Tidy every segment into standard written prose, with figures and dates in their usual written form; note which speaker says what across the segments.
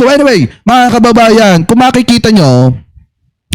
Speaker 1: So anyway, mga kababayan, kung makikita nyo,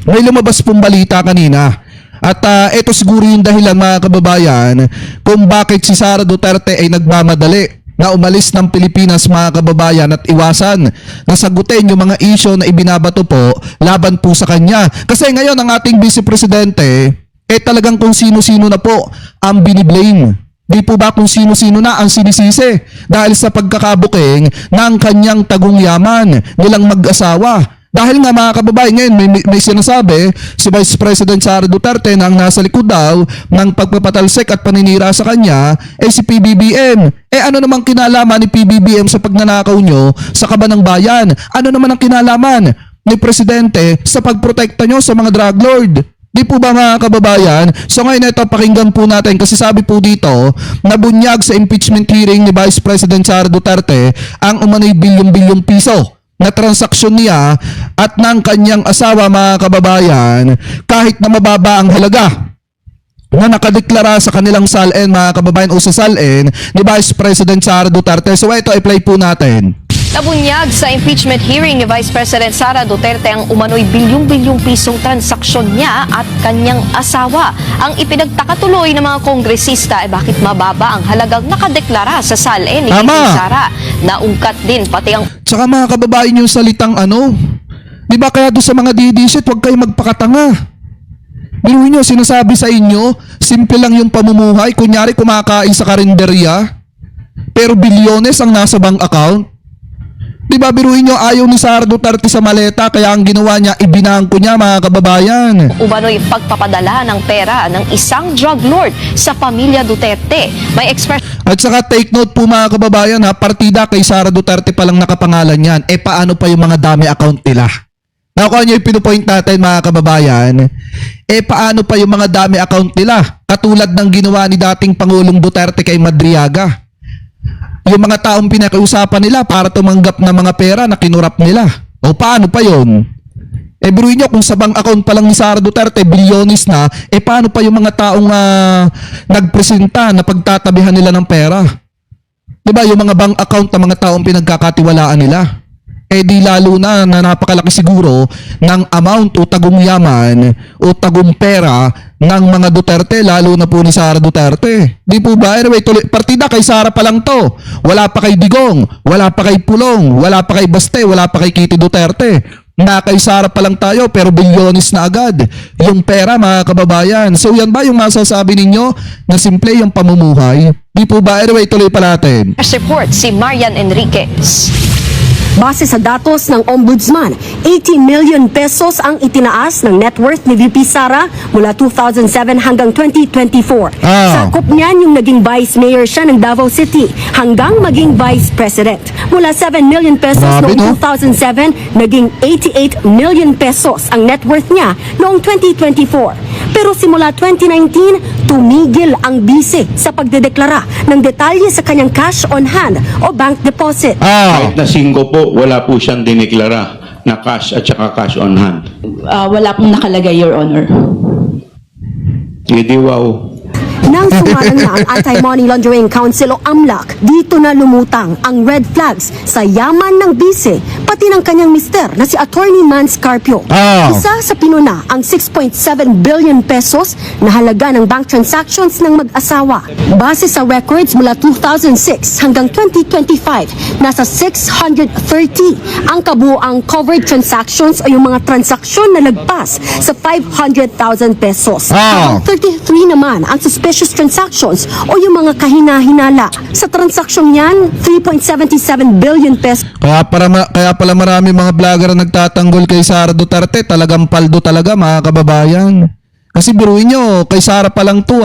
Speaker 1: may lumabas pong balita kanina. At ito siguro yung dahilan, mga kababayan, kung bakit si Sara Duterte ay nagmamadali na umalis ng Pilipinas, mga kababayan, at iwasan na sagutin yung mga issue na ibinabato po laban po sa kanya. Kasi ngayon ang ating Vice Presidente, talagang kung sino-sino na po ang biniblame. Di po ba kung sino-sino na ang sinisisi dahil sa pagkakabuking ng kanyang tagong yaman nilang mag-asawa. Dahil nga, mga kababayan, ngayon may sinasabi si Vice President Sara Duterte na ang nasa likod daw ng pagpapatalsik at paninira sa kanya si PBBM. Ano namang kinalaman ni PBBM sa pagnanakaw nyo sa kaban ng bayan? Ano naman ang kinalaman ni Presidente sa pagprotekta nyo sa mga drug lord? Di po ba, mga kababayan? So ngayon ito, pakinggan po natin kasi sabi po dito, nabunyag sa impeachment hearing ni Vice President Sara Duterte ang umano'y bilyong-bilyong piso na transaksyon niya at ng kanyang asawa, mga kababayan, kahit na mababa ang halaga na nakadeklara sa kanilang salin, mga kababayan, o sa salin ni Vice President Sara Duterte. So ito, i-play po natin.
Speaker 2: Nabunyag sa impeachment hearing ni Vice President Sara Duterte ang umano'y bilyong-bilyong pisong transaksyon niya at kanyang asawa. Ang ipinagtakatuloy ng mga kongresista ay bakit mababa ang halagang nakadeklara sa salin ni Sara. Naungkat din pati ang...
Speaker 1: Tsaka, mga kababayan, yung salitang di ba kaya doon sa mga didisit, huwag kayo magpakatanga. Biruin nyo, sinasabi sa inyo, simple lang yung pamumuhay. Kunyari, kumakain sa karinderya, pero bilyones ang nasa bank account. Di ba, biruin nyo, ayaw ni Sara Duterte sa maleta, kaya ang ginawa niya, ibinangko niya, mga kababayan.
Speaker 2: Umano'y pagpapadala ng pera ng isang drug lord sa pamilya Duterte. May
Speaker 1: At saka take note po, mga kababayan, partida kay Sara Duterte palang nakapangalan yan. Paano pa yung mga dami account nila? Nakuha nyo yung pinupoint natin, mga kababayan. Paano pa yung mga dami account nila? Katulad ng ginawa ni dating Pangulong Duterte kay Madriaga. Yung mga taong pinakiusapan nila para tumanggap ng mga pera na kinurap nila. O paano pa yun? Biruin nyo, kung sa bank account pa lang ni Sara Duterte, bilyonis na, paano pa yung mga taong nagpresenta na pagtatabihan nila ng pera? Diba, yung mga bank account ng mga taong pinagkakatiwalaan nila? Di lalo na napakalaki siguro ng amount o tagong yaman o tagong pera ng mga Duterte, lalo na po ni Sara Duterte. Di po ba? Anyway, partida kay Sara pa lang to. Wala pa kay Digong, wala pa kay Pulong, wala pa kay Baste, wala pa kay Kitty Duterte. Na kay Sara pa lang tayo pero bilyonis na agad yung pera, mga kababayan. So yan ba yung masasabi ninyo na simple yung pamumuhay? Di po ba? Anyway, tuloy pa natin.
Speaker 2: report si Marian Enriquez.
Speaker 3: Base sa datos ng Ombudsman, 80 million pesos ang itinaas ng net worth ni VP Sara mula 2007 hanggang 2024. Sakop niyan yung naging vice mayor siya ng Davao City hanggang maging vice president. Mula 7 million pesos noong 2007, naging 88 million pesos ang net worth niya noong 2024. Pero simula 2019, tumigil ang bise sa pagdedeklara ng detalye sa kanyang cash on hand o bank deposit.
Speaker 4: Kahit na 5 po, wala po siyang dineklara na cash at saka cash on hand.
Speaker 5: Wala pong nakalagay, Your Honor.
Speaker 4: Hindi, wow.
Speaker 3: Nang sumalang na ang Anti-Money Laundering Council o AMLAC, dito na lumutang ang red flags sa yaman ng bise, pati ng kanyang mister na si Attorney Mans Carpio. Isa sa pinuna ang 6.7 billion pesos na halaga ng bank transactions ng mag-asawa. Base sa records mula 2006 hanggang 2025, nasa 630 ang kabuang covered transactions o yung mga transaksyon na lagpas sa 500,000 pesos. Habang 33 naman ang suspicious transactions o yung mga kahina-hinala. Sa transaksyon yan, 3.77 billion pesos.
Speaker 1: Kaya pala marami mga vlogger na nagtatanggol kay Sara Duterte, talagang paldo talaga, mga kababayan. Kasi biruin nyo, kay Sara pa lang to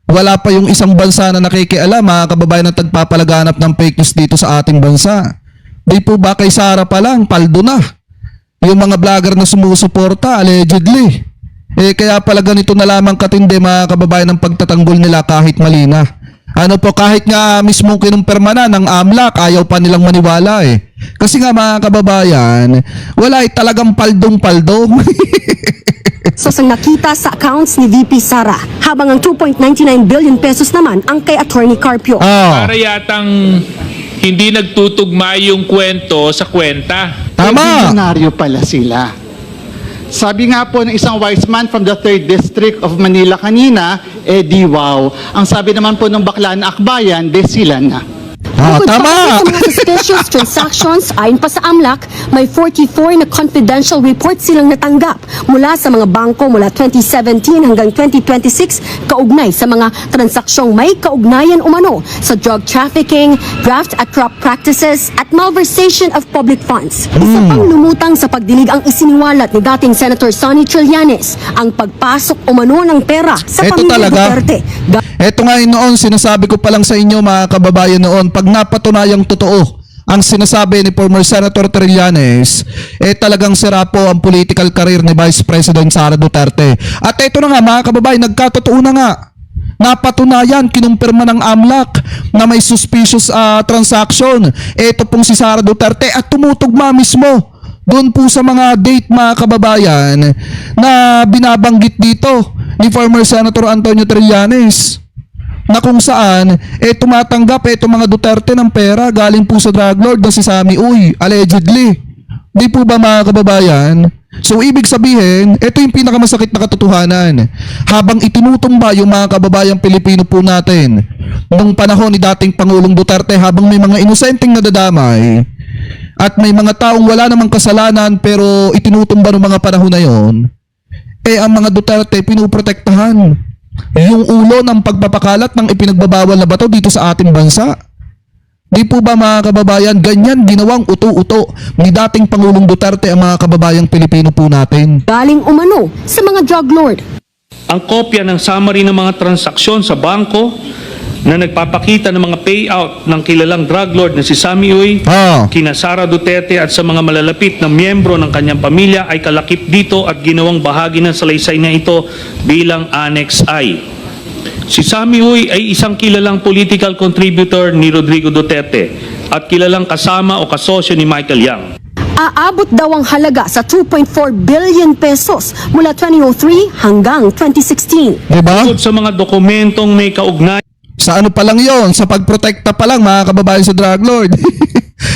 Speaker 1: wala pa yung isang bansa na nakikialam, mga kababayan, na tagpapalaganap ng fake news dito sa ating bansa. Di po ba kay Sara pa lang, paldo na yung mga vlogger na sumusuporta, allegedly. Kaya pala ganito na lamang katindi, mga kababayan, ng pagtatanggol nila kahit mali na. Kahit nga mismo kinumpirma na ng AMLAC, ayaw pa nilang maniwala Kasi nga, mga kababayan, wala talagang paldong-paldo.
Speaker 3: So ang nakita sa accounts ni VP Sara, habang ang 2.99 billion pesos naman ang kay Attorney Carpio.
Speaker 6: Para yatang hindi nagtutugma yung kwento sa kwenta.
Speaker 1: Tama.
Speaker 7: Bilyonaryo pala sila. Sabi nga po ng isang wise man from the 3rd District of Manila kanina, di wow. Ang sabi naman po ng bakla na akbayan, sila na.
Speaker 3: Bukod pa
Speaker 1: Tama.
Speaker 3: kasi sa mga suspicious transactions, ayon pa sa AMLAC, may 44 na confidential reports silang natanggap mula sa mga bangko mula 2017 hanggang 2026 kaugnay sa mga transaksyong may kaugnayan umano sa drug trafficking, graft at crop practices at malversation of public funds. Isa pang lumutang sa pagdinig ang isiniwalat ni dating Senator Sonny Trillanes, ang pagpasok umano ng pera sa
Speaker 1: Eto
Speaker 3: pamilya
Speaker 1: talaga.
Speaker 3: Duterte.
Speaker 1: Eto nga yun noon, sinasabi ko pa lang sa inyo mga kababayan noon, pag napatunayang totoo ang sinasabi ni former Senator Trillanes, talagang sira po ang political career ni Vice President Sara Duterte. At eto na nga mga kababayan, nagkatotoo na nga. Napatunayan, kinumpirma ng AMLAC na may suspicious transaction. Ito pong si Sara Duterte at tumutugma mismo doon po sa mga date mga kababayan na binabanggit dito ni former Senator Antonio Trillanes, na kung saan tumatanggap itong mga Duterte ng pera galing po sa drug lord na si Sammy Uy, allegedly. Di po ba mga kababayan? So ibig sabihin, ito yung pinakamasakit na katotohanan. Habang itinutumba yung mga kababayang Pilipino po natin nung panahon ni dating Pangulong Duterte, habang may mga inosenteng nadadamay at may mga taong wala namang kasalanan pero itinutumba ng mga panahon na yon, ang mga Duterte pinuprotektahan yung ulo ng pagpapakalat ng ipinagbabawal na bato dito sa ating bansa. Di po ba mga kababayan, ganyan ginawang uto-uto ni dating Pangulong Duterte ang mga kababayang Pilipino po natin.
Speaker 3: Galing umano sa mga drug lord.
Speaker 6: Ang kopya ng summary ng mga transaksyon sa bangko na nagpapakita ng mga payout ng kilalang drug lord na si Sammy Uy, kina Sara Duterte at sa mga malalapit na miyembro ng kanyang pamilya ay kalakip dito at ginawang bahagi ng salaysay na ito bilang Annex I. Si Sammy Uy ay isang kilalang political contributor ni Rodrigo Duterte at kilalang kasama o kasosyo ni Michael Yang.
Speaker 3: Aabot daw ang halaga sa 2.4 billion pesos mula 2003 hanggang 2016.
Speaker 1: Diba?
Speaker 6: Bukod sa mga dokumentong may kaugnayan
Speaker 1: Sa ano pa lang yon, sa pagprotekta pa lang mga kababayan sa drug lord.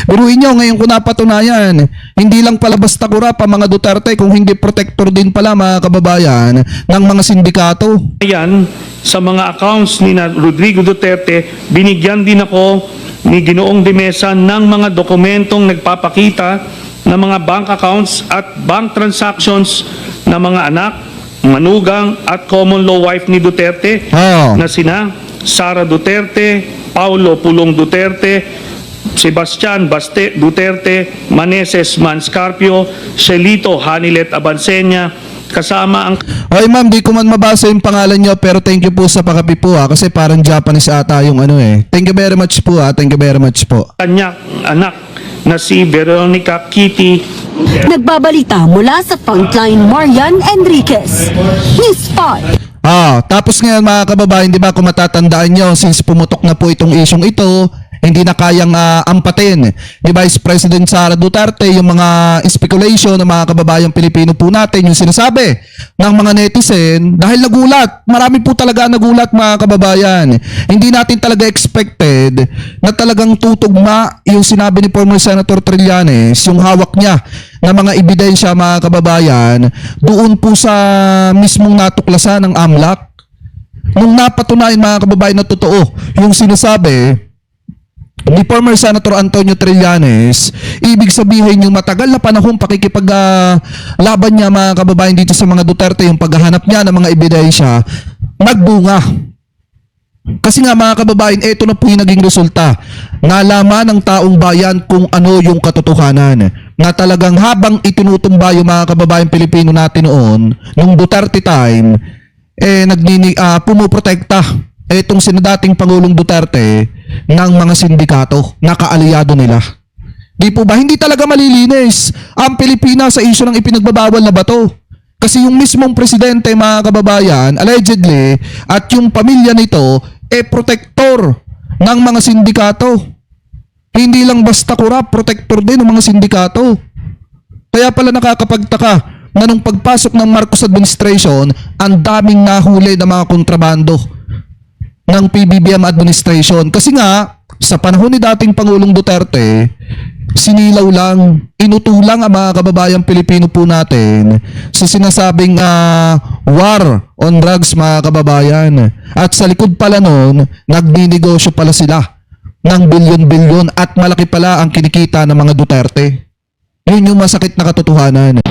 Speaker 1: Biruin nyo, ngayon ko napatunayan, hindi lang pala basta kurap ang mga Duterte, kung hindi protector din pala mga kababayan ng mga sindikato.
Speaker 6: yan sa mga accounts ni Rodrigo Duterte, binigyan din ako ni Ginoong Dimesa ng mga dokumentong nagpapakita ng mga bank accounts at bank transactions ng mga anak, manugang at common law wife ni Duterte na sina Sara Duterte, Paulo Pulong Duterte, Sebastian Baste Duterte, Maneses Manscarpio, Shelito Hanilet Abansenya, kasama ang
Speaker 1: Oy ma'am, di ko man mabasa yung pangalan nyo, pero thank you po sa pakapi po kasi parang Japanese ata yung ano eh. Thank you very much po thank you very much po.
Speaker 6: kanyang anak na si Veronica Kitty
Speaker 3: Nagbabalita mula sa Frontline, Marian Enriquez. News 5.
Speaker 1: Tapos ngayon mga kababayan, di ba kung matatandaan nyo, since pumutok na po itong isyong ito, hindi na kayang ampatin ni Vice President Sara Duterte yung mga speculation ng mga kababayang Pilipino po natin, yung sinasabi ng mga netizen, dahil nagulat, marami po talaga nagulat mga kababayan. Hindi natin talaga expected na talagang tutugma yung sinabi ni former Senator Trillanes, yung hawak niya na mga ebidensya mga kababayan, doon po sa mismong natuklasan ng AMLAC. Nung napatunayan mga kababayan na totoo yung sinasabi ni former Senator Antonio Trillanes, ibig sabihin yung matagal na panahon pakikipaglaban niya mga kababayan dito sa mga Duterte, yung paghahanap niya ng mga ebidensya, nagbunga. Kasi nga mga kababayan, ito na po yung naging resulta. Nalaman ng taong bayan kung ano yung katotohanan. Na talagang habang itinutumba yung mga kababayan Pilipino natin noon, nung Duterte time, pumuprotekta itong sinadating Pangulong Duterte ng mga sindikato na kaalyado nila. Di po ba? Hindi talaga malilinis ang Pilipinas sa isyu ng ipinagbabawal na bato. Kasi yung mismong presidente mga kababayan, allegedly, at yung pamilya nito, protector ng mga sindikato. Hindi lang basta kurap, protector din ng mga sindikato. Kaya pala nakakapagtaka na nung pagpasok ng Marcos administration, ang daming nahuli na mga kontrabando ng PBBM administration. Kasi nga, sa panahon ni dating Pangulong Duterte, sinilaw lang, inutulang ang mga kababayang Pilipino po natin sa sinasabing war on drugs, mga kababayan. At sa likod pala nun, nagninegosyo pala sila ng bilyon-bilyon at malaki pala ang kinikita ng mga Duterte. Yun yung masakit na katotohanan.